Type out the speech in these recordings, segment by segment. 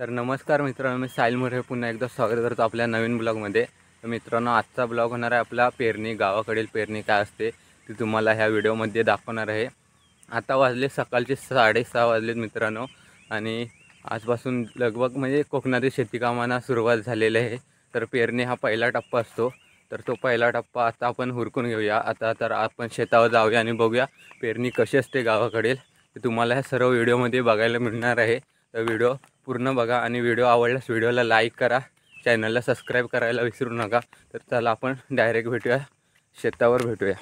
तर नमस्कार मित्रांनो, मी साहिल मोरे पुन्हा एकदा स्वागत करतो आपल्या नवीन ब्लॉगमध्ये। तर मित्रांनो, आजचा ब्लॉग होणार आहे आपला पेरणी, गावाकडील पेरणी काय असते ती तुम्हाला ह्या व्हिडिओमध्ये दाखवणार आहे। आता वाजले सकाळचे 6:30 वाजलेत मित्रांनो, आणि आजपासून लगभग म्हणजे कोकणातील शेतीकामांना सुरुवात झालेली आहे। तर पेरणी हा पहिला टप्पा असतो, तर तो पहिला टप्पा आता आपण हुरकून घेऊया। आता तर आपण शेतावर जाऊया आणि बघूया पेरणी कशी असते गावाकडील, ते तुम्हाला ह्या सर्व व्हिडिओमध्ये बघायला मिळणार आहे। तर व्हिडिओ पूर्ण बघा आणि व्हिडिओ आवडल्यास व्हिडिओला लाईक करा, चॅनलला सबस्क्राईब करायला विसरू नका। तर चला आपण डायरेक्ट भेटूया, शेतावर भेटूया।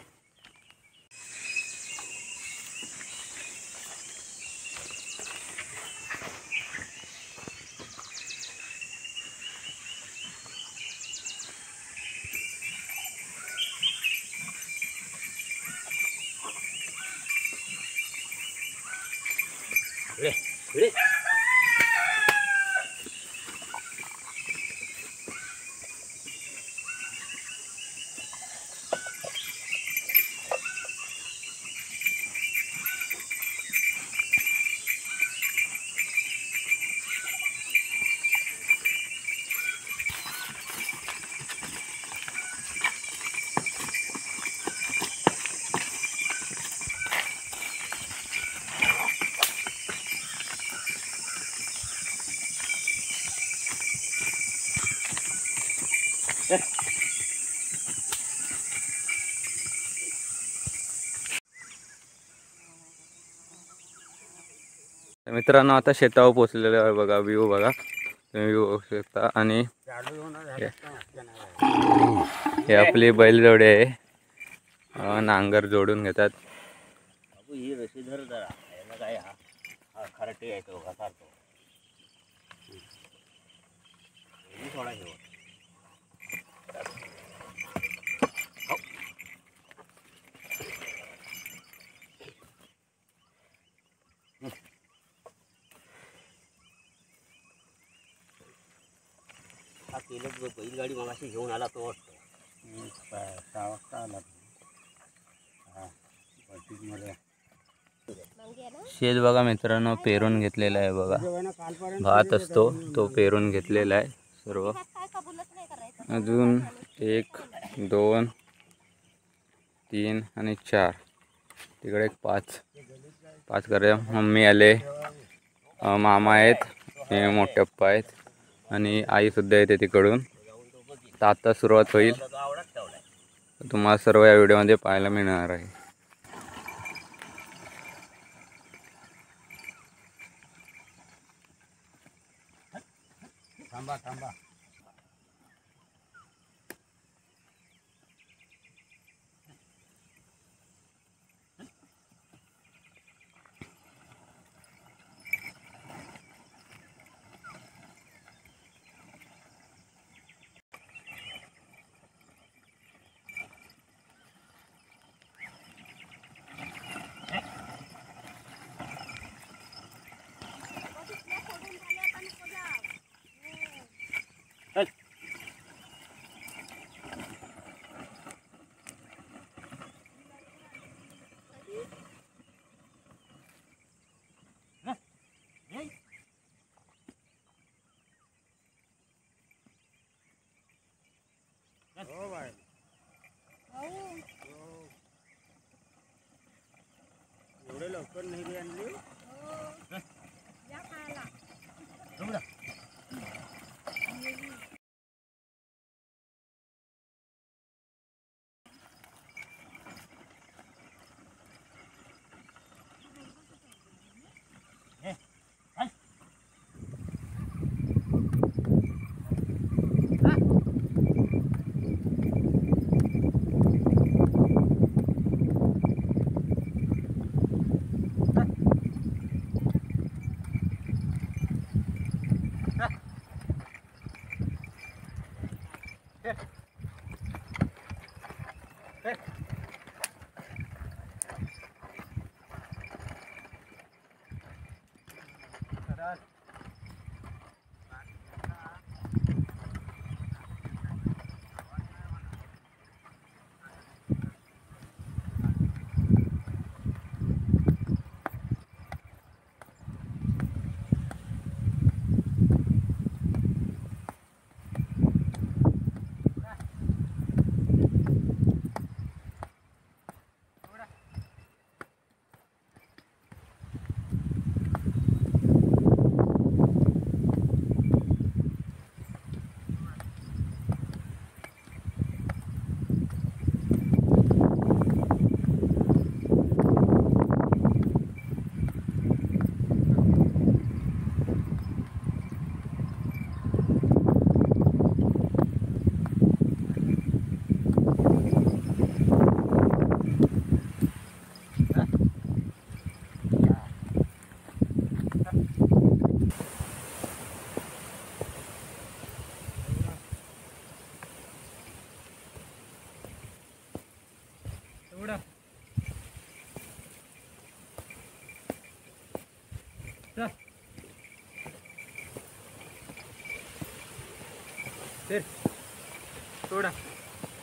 मित्रांनो, आता शेतावर पोचलेलो आहे बघा, व्ह्यू बघा, तुम्ही व्ह्यू बघू शकता। आणि हे आपली बैलजोडी आहे, नांगर जोडून घेतात। ही रशीधर जरा याला काय हा खराटे आहे तो घासारतो थोडा घेऊ। हा केलं बैलगाडी मगाशी घेऊन आला तो वाटतो 6 वाजता आला। हा मध्ये शेत बघा मित्रांनो, पेरून घेतलेला आहे बघा, भात असतो तो पेरून घेतलेला आहे सर्व। अजून 1 2 3 आणि 4, तिकडे 5 करे। मम्मी आले, मामा आहेत, हे मोठे पप्पा आहेत आणि आई सुद्धा येते तिकडून। तर आता सुरुवात होईल, तुम्हाला सर्व या व्हिडिओमध्ये पाहायला मिळणार आहे। थांबा थांबा। तर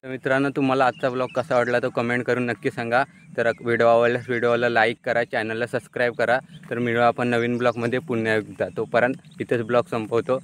मित्रांनो, तुम्हाला आजचा ब्लॉग कसा वाटला तो कमेंट करून नक्की सांगा. तर व्हिडिओ आवडल्यास व्हिडिओला लाईक करा, चॅनलला सबस्क्राईब करा. तर मिळू आपण नवीन ब्लॉगमध्ये पुन्हा एकदा. तोपर्यंत इथेच ब्लॉग संपवतो.